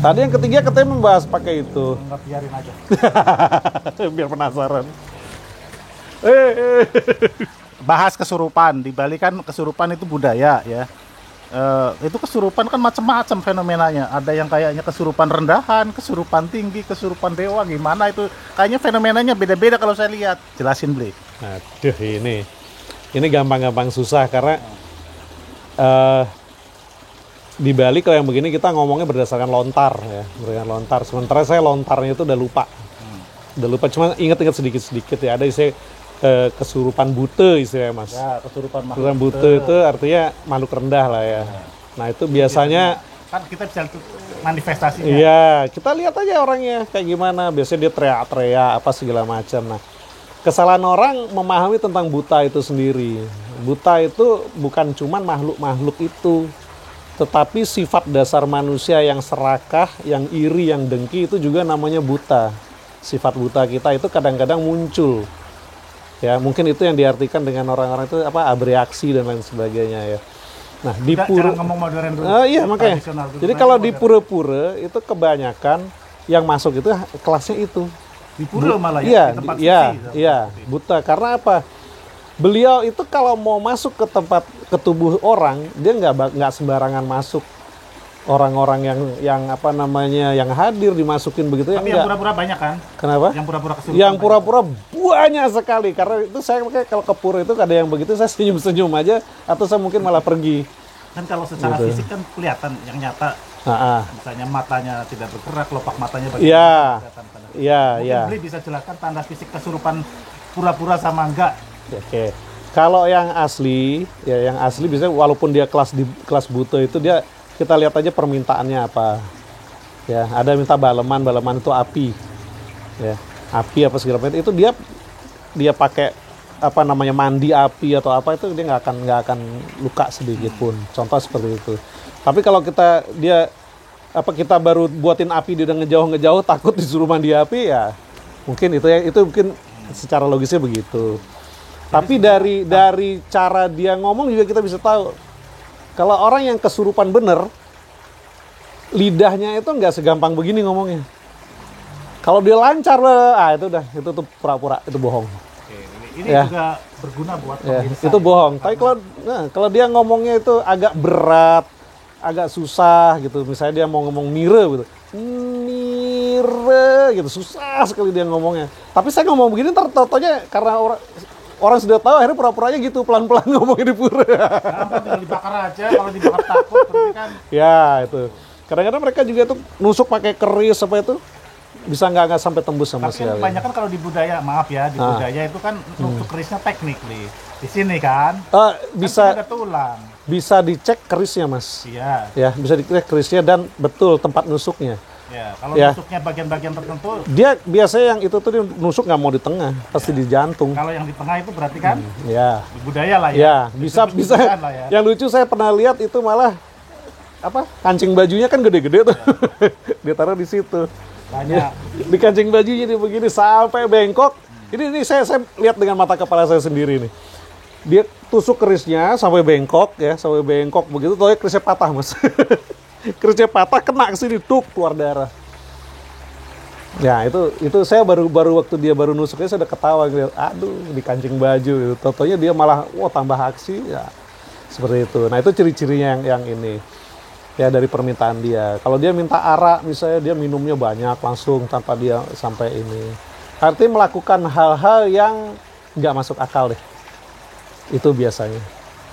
Tadi yang ketiga katanya membahas pakai itu. Enggak, biarin aja. Biar penasaran. Bahas kesurupan. Di Bali kan kesurupan itu budaya ya. Itu kesurupan kan macam-macam fenomenanya. Ada yang kayaknya kesurupan rendahan, kesurupan tinggi, kesurupan dewa. Gimana itu? Kayaknya fenomenanya beda-beda kalau saya lihat. Jelasin, Bli. Aduh, ini gampang-gampang susah karena di Bali kalau yang begini kita ngomongnya berdasarkan lontar ya, berdasarkan lontar. Sementara saya lontarnya itu udah lupa. Udah lupa, cuma ingat-ingat sedikit-sedikit ya. Ada istilah kesurupan bute istilahnya, Mas. Ya, kesurupan Kesurupan bute itu artinya makhluk rendah lah ya. Nah, itu biasanya kan kita bisa manifestasinya. iya, kita lihat aja orangnya kayak gimana. Biasanya dia teriak-teriak apa segala macam. Nah, kesalahan orang memahami tentang buta itu sendiri. Buta itu bukan cuman makhluk-makhluk itu, tetapi sifat dasar manusia yang serakah, yang iri, yang dengki itu juga namanya buta. Sifat buta kita itu kadang-kadang muncul. Ya, mungkin itu yang diartikan dengan orang-orang itu apa bereaksi dan lain sebagainya ya. Nah, di pura ngomong modern dulu. iya makanya. Jadi kalau di pura-pura itu kebanyakan yang masuk itu kelasnya itu. Di pura malah ya, Iya, di tempat iya, suci. iya, buta. Karena apa? Beliau itu kalau mau masuk ke tubuh orang, dia nggak sembarangan masuk. Orang-orang yang apa namanya yang hadir dimasukin begitu ya Tapi yang pura-pura banyak kan? Kenapa? Yang pura-pura kesurupan. Yang pura-pura banyak sekali. Karena itu saya makanya kalau ke pura itu ada yang begitu saya senyum-senyum aja atau saya mungkin malah pergi. Kan kalau secara Gitu. fisik kan kelihatan yang nyata. Misalnya matanya tidak bergerak, kelopak matanya bagaimana? Iya. Kelihatan. Iya, Mungkin iya. Beli bisa jelaskan tanda fisik kesurupan pura-pura sama enggak? Oke. Kalau yang asli, ya yang asli biasanya walaupun dia kelas buta itu dia kita lihat aja permintaannya apa. Ya, ada minta baleman itu api. Ya, api apa segala macam itu dia pakai apa namanya mandi api atau apa itu dia nggak akan luka sedikit pun. Contoh seperti itu. Tapi kalau kita baru buatin api dia udah ngejauh takut disuruh mandi api ya mungkin itu mungkin secara logisnya begitu. Tapi dari cara dia ngomong juga kita bisa tahu kalau orang yang kesurupan bener lidahnya itu nggak segampang begini ngomongnya. Kalau dia lancar itu tuh pura-pura, itu bohong. Oke, ini Ya. juga berguna buat Ya, pemirsa. itu bohong. Tapi kalau dia ngomongnya itu agak berat, agak susah gitu. Misalnya dia mau ngomong mire gitu. Mire gitu, susah sekali dia ngomongnya. Tapi saya ngomong begini tertotonya karena orang sudah tahu akhirnya pura-puranya gitu pelan-pelan ngomongnya di pura. Gampang tinggal dibakar aja, kalau dibakar takut berarti kan. Ya, itu. Kadang-kadang mereka juga tuh nusuk pakai keris apa itu bisa nggak sampai tembus sama Tapi kan sekali. kebanyakan kalau di budaya, maaf ya, di budaya itu kan nusuk kerisnya teknik nih. Di sini kan, Bisa kan ada tulang. bisa dicek kerisnya, Mas. Iya. Ya, bisa dicek kerisnya dan betul tempat nusuknya. Ya, kalau Ya. nusuknya bagian-bagian tertentu, Dia biasanya yang itu tuh dia nusuk nggak mau di tengah, pasti di jantung. kalau yang di tengah itu berarti kan Ya, di budaya lah ya. ya bisa. Kebudayan lah ya. Yang lucu saya pernah lihat itu malah apa kancing bajunya kan gede-gede tuh, dia taruh di situ. Banyak. Di kancing bajunya dia begini sampai bengkok. Ini saya lihat dengan mata kepala saya sendiri nih. Dia tusuk kerisnya sampai bengkok ya, sampai bengkok begitu, toh kerisnya patah, Mas. Kerisnya patah kena ke sini, tuk keluar darah. Ya itu saya baru waktu dia baru nusuknya saya udah ketawa gitu. Aduh, di kancing baju gitu. Totonya dia malah tambah aksi ya. Seperti itu. Nah, itu ciri-cirinya yang ini. Ya dari permintaan dia. Kalau dia minta arak misalnya dia minumnya banyak langsung tanpa dia sampai ini. Artinya melakukan hal-hal yang nggak masuk akal deh. Itu biasanya.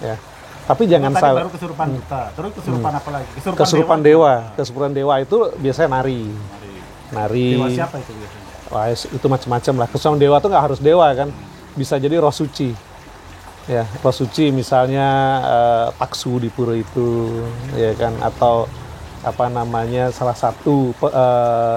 Ya. Tapi jangan Tadi salah. baru kesurupan buta. Terus kesurupan apa lagi? Kesurupan dewa. Kesurupan dewa itu biasanya nari. Dewa siapa itu biasanya? Wah, itu macam-macam lah. Kesurupan dewa tuh nggak harus dewa kan. Bisa jadi roh suci. Ya, roh suci misalnya taksu di pura itu, ya kan, atau apa namanya salah satu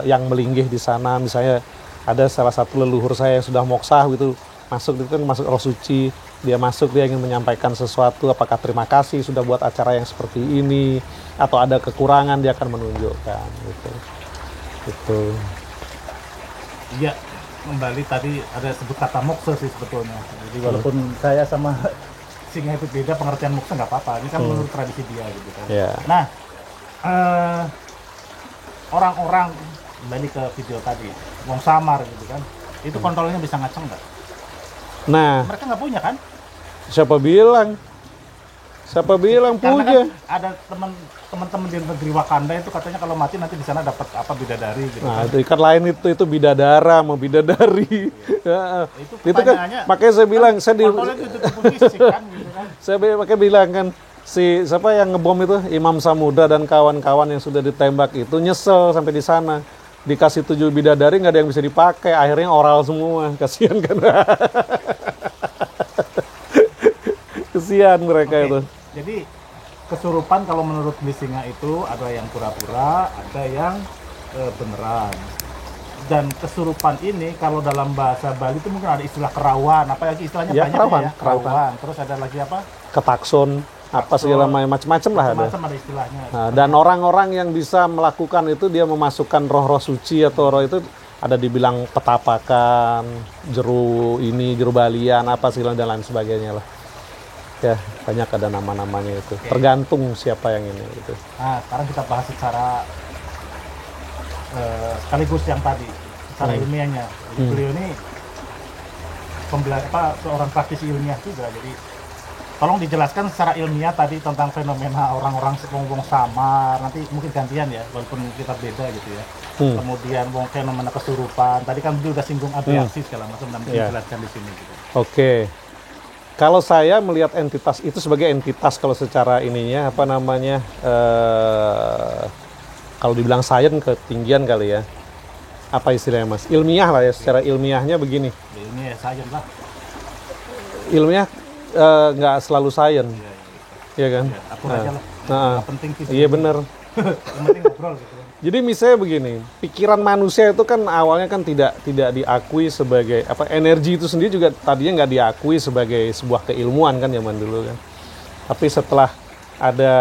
yang melinggih di sana, misalnya ada salah satu leluhur saya yang sudah moksa gitu, masuk itu kan masuk roh suci, dia masuk dia ingin menyampaikan sesuatu, apakah terima kasih sudah buat acara yang seperti ini, atau ada kekurangan dia akan menunjukkan gitu. Gitu. Iya, kembali tadi ada sebut kata moksa sih sebetulnya. Jadi walaupun saya sama singa itu beda pengertian moksa nggak apa-apa. Ini kan menurut tradisi dia gitu kan. Ya. Nah, orang-orang kembali ke video tadi, wong samar gitu kan, itu kontrolnya bisa ngaceng nggak? Nah, Mereka nggak punya kan? siapa bilang? Siapa bilang Karena punya? kan ada teman-teman di negeri Wakanda itu katanya kalau mati nanti di sana dapat apa bidadari gitu Nah, kan. itu ikan lain itu bidadara mau bidadari. Ya, Itu itu kan pertanyaannya, makanya saya bilang kontrolnya itu tubuh fisik kan gitu kan. saya makanya bilang kan si siapa yang ngebom itu Imam Samudra dan kawan-kawan yang sudah ditembak itu nyesel sampai di sana. Dikasih 7 bidadari nggak ada yang bisa dipakai, akhirnya oral semua. Kasihan kan. Kesian mereka Oke, itu. jadi kesurupan kalau menurut Bisinga itu ada yang pura-pura, ada yang beneran. Dan kesurupan ini kalau dalam bahasa Bali itu mungkin ada istilah kerawan, apa lagi istilahnya Ya, banyak kerawan, ya, kerawan. Terus ada lagi apa? Ketakson, apa segala macam-macam lah ada. Macam ada istilahnya. Nah, dan orang-orang yang bisa melakukan itu dia memasukkan roh-roh suci atau roh itu ada dibilang petapakan, jeru ini, jeru balian, apa segala dan lain sebagainya lah. Ya, banyak ada nama-namanya itu. Tergantung siapa yang ini gitu. Nah, sekarang kita bahas secara sekaligus yang tadi, secara ilmiahnya. Jadi beliau ini seorang praktisi ilmiah juga. Jadi tolong dijelaskan secara ilmiah tadi tentang fenomena orang-orang wong samar. Nanti mungkin gantian ya, walaupun kita beda gitu ya. Kemudian fenomena kesurupan. Tadi kan beliau udah singgung abreaksi segala macam, nanti dijelaskan di sini. Gitu. Oke. Kalau saya melihat entitas itu sebagai entitas kalau secara ininya apa namanya kalau dibilang sains ketinggian kali ya. Apa istilahnya Mas? Ilmiah lah ya, secara ilmiahnya begini. Ya, ini ya sains lah. Ilmiah nggak selalu sains. Iya kan? Ya, atur aja lah. Nggak penting sih. Iya benar. Yang penting ngobrol gitu. Jadi misalnya begini, pikiran manusia itu kan awalnya kan tidak diakui sebagai apa energi itu sendiri juga tadinya nggak diakui sebagai sebuah keilmuan kan zaman dulu kan. Tapi setelah ada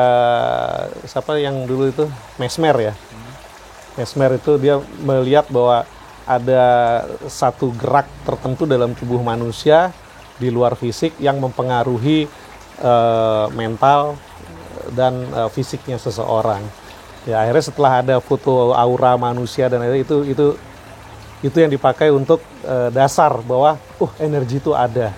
siapa yang dulu itu Mesmer ya. Mesmer itu dia melihat bahwa ada satu gerak tertentu dalam tubuh manusia di luar fisik yang mempengaruhi mental dan fisiknya seseorang. Ya akhirnya setelah ada foto aura manusia dan itu yang dipakai untuk dasar bahwa energi itu ada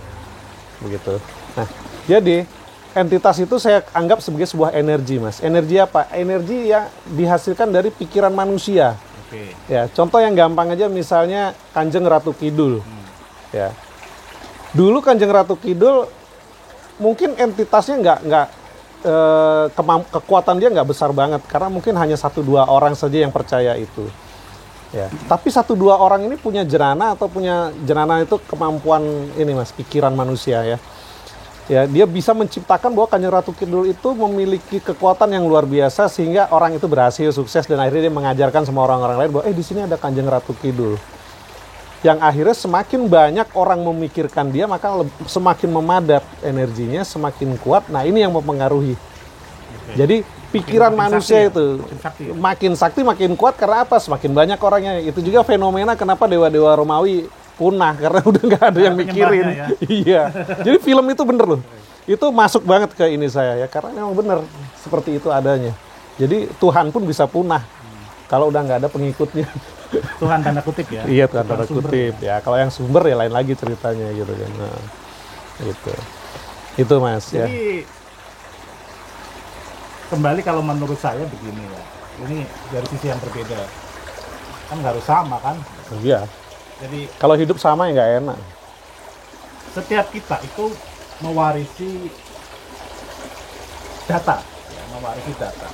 begitu. Nah jadi entitas itu saya anggap sebagai sebuah energi Mas. Energi apa? Energi yang dihasilkan dari pikiran manusia. Oke. Ya contoh yang gampang aja misalnya Kanjeng Ratu Kidul. Ya dulu Kanjeng Ratu Kidul mungkin entitasnya nggak kekuatan dia nggak besar banget karena mungkin hanya 1-2 orang saja yang percaya itu ya tapi 1-2 orang ini punya jenana itu kemampuan ini Mas pikiran manusia ya dia bisa menciptakan bahwa Kanjeng Ratu Kidul itu memiliki kekuatan yang luar biasa sehingga orang itu berhasil sukses dan akhirnya dia mengajarkan sama orang-orang lain bahwa di sini ada Kanjeng Ratu Kidul yang akhirnya semakin banyak orang memikirkan dia maka semakin memadat energinya semakin kuat. Nah ini yang mempengaruhi. Jadi pikiran manusia itu makin sakti makin kuat karena apa? Semakin banyak orangnya. Itu juga fenomena kenapa dewa-dewa Romawi punah karena udah nggak ada yang mikirin. Ya? Iya. Jadi film itu bener loh. Itu masuk banget ke ini saya ya karena memang bener seperti itu adanya. Jadi Tuhan pun bisa punah kalau udah nggak ada pengikutnya. Tuhan tanda kutip ya. Iya Tuhan tanda kutip ya. Kalau yang sumber ya lain lagi ceritanya gitu kan. Nah, gitu. Itu Mas ya. Jadi kembali kalau menurut saya begini ya. Ini dari sisi yang berbeda. Kan nggak harus sama kan. Iya. Jadi Kalau hidup sama ya nggak enak. setiap kita itu mewarisi data, ya, mewarisi data.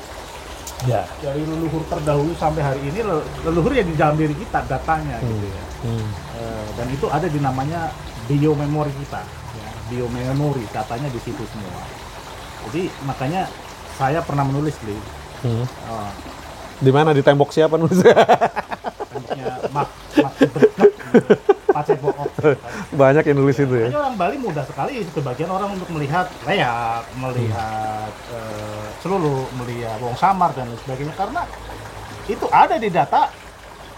Ya. Dari leluhur terdahulu sampai hari ini leluhur yang di dalam diri kita datanya gitu ya. Dan itu ada di namanya biomemori kita, ya. Biomemori datanya di situ semua. Jadi makanya saya pernah menulis Di mana di tembok siapa nulis? temboknya Banyak yang nulis itu ya. Hanya orang Bali mudah sekali sebagian orang untuk melihat leak, melihat celulu, melihat wong samar dan lain sebagainya karena itu ada di data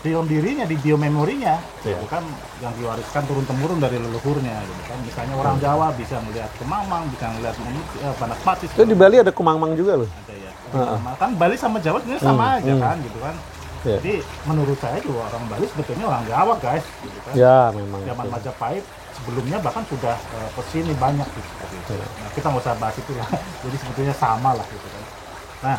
di dalam dirinya, di biomemorinya, itu kan yang diwariskan turun temurun dari leluhurnya, gitu kan. Misalnya orang Jawa bisa melihat kemamang, bisa melihat banak patis. Itu di Bali ada kumangmang juga loh. Ada ya. Kan Bali sama Jawa sebenarnya sama aja kan, gitu kan. Ya. Jadi menurut saya juga orang Bali sebetulnya orang Jawa guys, gitu kan. Ya, memang. Zaman itu. Majapahit sebelumnya bahkan sudah kesini banyak gitu, seperti itu. Ya. Nah, kita nggak usah bahas itu lah. Jadi sebetulnya sama lah gitu kan. Nah,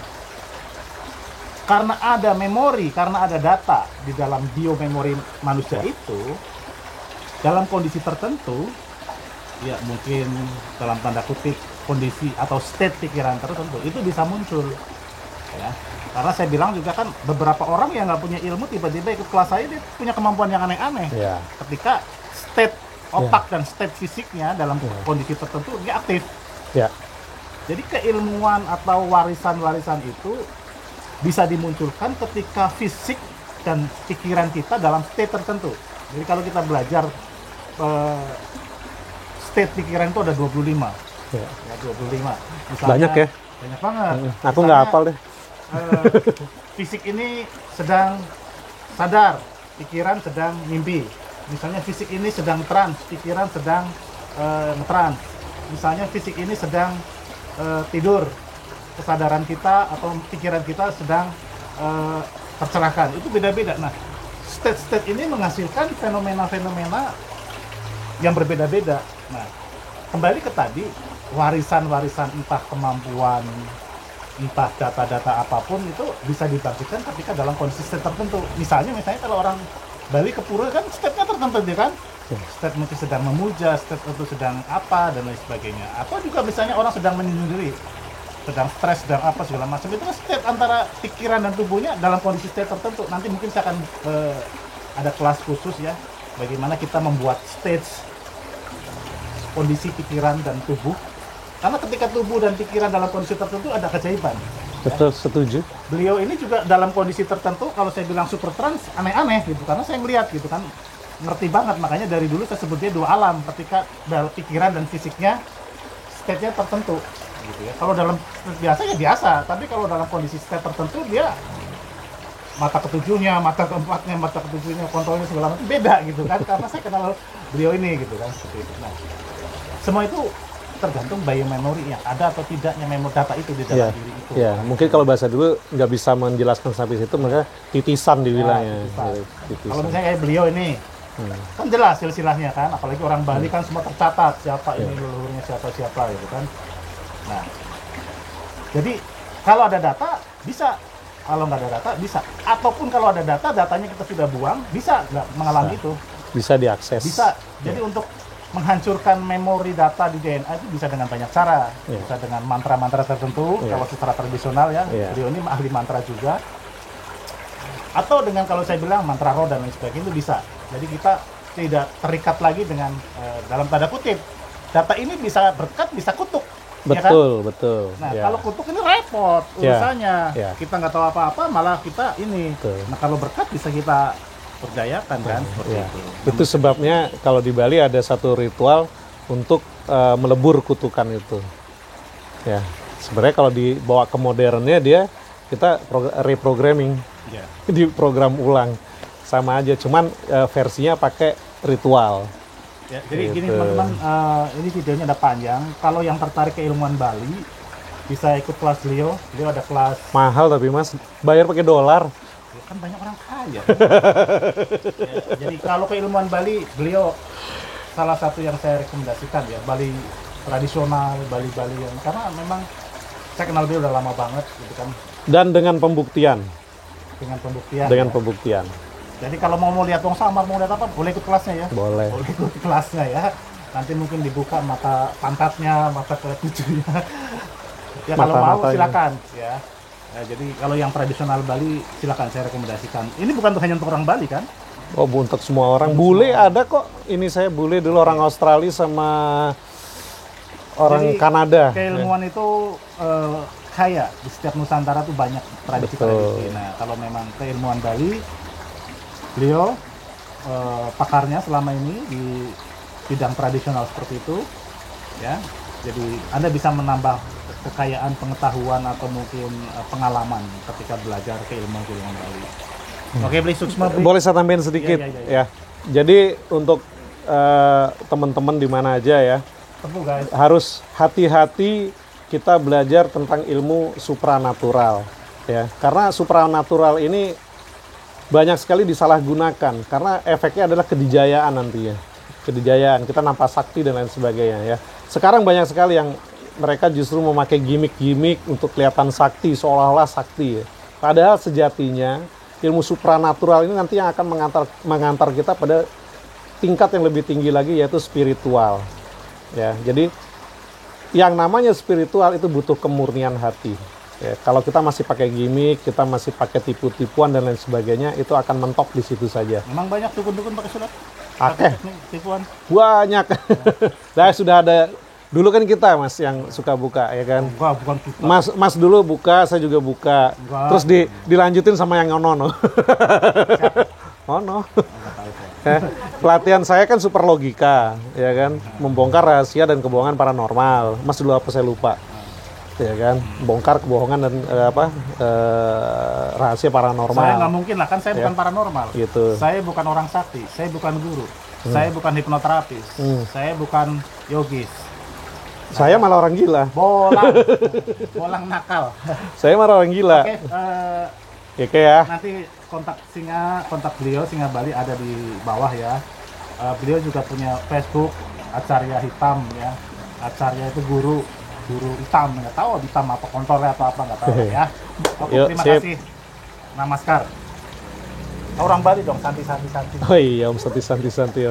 karena ada memori, karena ada data di dalam biomemori manusia itu, dalam kondisi tertentu, ya mungkin dalam tanda kutip kondisi atau state pikiran tertentu itu bisa muncul, ya. Karena saya bilang juga kan beberapa orang yang nggak punya ilmu tiba-tiba ikut kelas saya dia punya kemampuan yang aneh-aneh. Ya. Ketika state otak dan state fisiknya dalam kondisi tertentu dia aktif. Ya. Jadi keilmuan atau warisan-warisan itu bisa dimunculkan ketika fisik dan pikiran kita dalam state tertentu. Jadi kalau kita belajar state pikiran itu ada 25. Ya. Ya, 25. Misalnya, Banyak ya? Banyak banget. Aku nggak hafal deh. Fisik ini sedang sadar, pikiran sedang mimpi. Misalnya fisik ini sedang trans, pikiran sedang ngetrans. Misalnya fisik ini sedang tidur, kesadaran kita atau pikiran kita sedang tercerahkan. Itu beda-beda. Nah, state-state ini menghasilkan fenomena-fenomena yang berbeda-beda. Nah, kembali ke tadi, warisan-warisan entah kemampuan, entah data-data apapun itu bisa dibangkitkan ketika dalam kondisi state tertentu. Misalnya kalau orang Bali ke pura kan state-nya tertentu dia kan. State mungkin sedang memuja, state itu sedang apa dan lain sebagainya. Atau juga misalnya orang sedang menyendiri, sedang stres, sedang apa segala macam. Itu kan state antara pikiran dan tubuhnya dalam kondisi state tertentu. Nanti mungkin saya akan ada kelas khusus ya, bagaimana kita membuat stage kondisi pikiran dan tubuh. Karena ketika tubuh dan pikiran dalam kondisi tertentu ada keajaiban. Betul, setuju. Beliau ini juga dalam kondisi tertentu, kalau saya bilang super trans, aneh-aneh gitu. Karena saya ngeliat gitu kan, ngerti banget. Makanya dari dulu saya sebutnya dua alam. Ketika dalam pikiran dan fisiknya, state-nya tertentu. Gitu ya. Kalau dalam state biasa ya biasa. Tapi kalau dalam kondisi state tertentu, dia mata ketujuhnya, mata keempatnya, mata ketujuhnya, kontrolnya segala macam beda gitu kan. Karena saya kenal beliau ini gitu kan. Seperti itu. Nah, semua itu tergantung biomemori yang ada atau tidaknya memori data itu di dalam diri itu. Ya, mungkin kalau bahasa dulu nggak bisa menjelaskan sampai situ, maka titisan dibilangnya. Titisan. Kalau misalnya kayak beliau ini, kan jelas silsilahnya kan, apalagi orang Bali kan semua tercatat siapa ini leluhurnya siapa gitu kan. Nah, jadi kalau ada data bisa, kalau nggak ada data bisa, ataupun kalau ada data datanya kita sudah buang bisa nggak mengalami itu. Bisa diakses. Bisa. Jadi untuk menghancurkan memori data di DNA itu bisa dengan banyak cara. Bisa dengan mantra-mantra tertentu, kalau secara tradisional ya. Beliau ini ahli mantra juga. Atau dengan kalau saya bilang mantra roh dan lain sebagainya itu bisa. Jadi kita tidak terikat lagi dengan dalam tanda kutip. Data ini bisa berkat, bisa kutuk. Betul, ya kan? betul. Nah, kalau kutuk ini repot urusannya. Kita nggak tahu apa-apa, malah kita ini. Nah, kalau berkat bisa kita berdayakan kan. Itu sebabnya kalau di Bali ada satu ritual untuk melebur kutukan itu. Ya, sebenarnya kalau dibawa ke modernnya kita reprogramming, di program ulang sama aja, cuman versinya pakai ritual. Ya, jadi gini teman-teman, ini videonya ada panjang. Kalau yang tertarik keilmuan Bali bisa ikut kelas beliau ada kelas mahal tapi Mas, bayar pakai dolar. Ya, kan banyak orang kaya. Ya, jadi kalau keilmuan Bali, beliau salah satu yang saya rekomendasikan ya, Bali tradisional, Bali yang karena memang saya kenal beliau udah lama banget gitu kan. Dan dengan pembuktian. Dengan pembuktian. Jadi kalau mau lihat wong samar, mau lihat apa, boleh ikut kelasnya ya. Boleh ikut kelasnya ya. Nanti mungkin dibuka mata pantatnya, mata ketujuhnya. Ya kalau mau silakan ya. Nah, jadi kalau yang tradisional Bali silakan saya rekomendasikan. Ini bukan hanya untuk orang Bali kan? Oh, untuk semua orang. Bule ada kok. Ini saya bule dulu orang Australia sama orang Kanada. Keilmuan itu kaya di setiap Nusantara tuh banyak tradisi-tradisi. Nah, kalau memang keilmuan Bali, beliau pakarnya selama ini di bidang tradisional seperti itu, ya. Jadi Anda bisa menambah kekayaan pengetahuan atau mungkin pengalaman ketika belajar keilmuan Bali. Oke, Bli Suksma. Boleh saya tambahin sedikit ya. Jadi untuk teman-teman di mana aja ya, harus hati-hati kita belajar tentang ilmu supranatural ya. Karena supranatural ini banyak sekali disalahgunakan karena efeknya adalah kedijayaan nantinya. Kedijayaan, kita nampak sakti dan lain sebagainya ya. Sekarang banyak sekali yang mereka justru memakai gimmick-gimmick untuk kelihatan sakti, seolah-olah sakti ya. Padahal sejatinya ilmu supranatural ini nanti yang akan mengantar kita pada tingkat yang lebih tinggi lagi, yaitu spiritual. Ya, jadi yang namanya spiritual itu butuh kemurnian hati. Ya, kalau kita masih pakai gimmick, kita masih pakai tipu-tipuan dan lain sebagainya, itu akan mentok di situ saja. Memang banyak dukun-dukun pakai surat. Oke, Tipuan. banyak. Nah, sudah ada. Dulu kan kita Mas yang suka buka ya kan. Enggak, bukan tipuan. Mas dulu buka, saya juga buka. Enggak. Terus dilanjutin sama yang Ono. Ono. Pelatihan saya kan super logika, ya kan, membongkar rahasia dan kebohongan paranormal. Mas dulu apa saya lupa, ya kan, bongkar kebohongan dan rahasia paranormal. Saya nggak mungkin lah, kan saya bukan paranormal. Gitu. Saya bukan orang sakti, saya bukan guru, saya bukan hipnoterapis, saya bukan yogis. Saya malah orang gila. Bolang nakal. Saya malah orang gila. Oke, Oke ya. nanti kontak beliau Singa Bali ada di bawah ya. Beliau juga punya Facebook Acarya Hitam ya. Acarya itu guru hitam, nggak tahu hitam apa kontrolnya atau apa nggak tahu ya. Oke, Yuk, terima sip. kasih. Namaskar. Orang Bali dong, santi. Oh iya, Om Santi.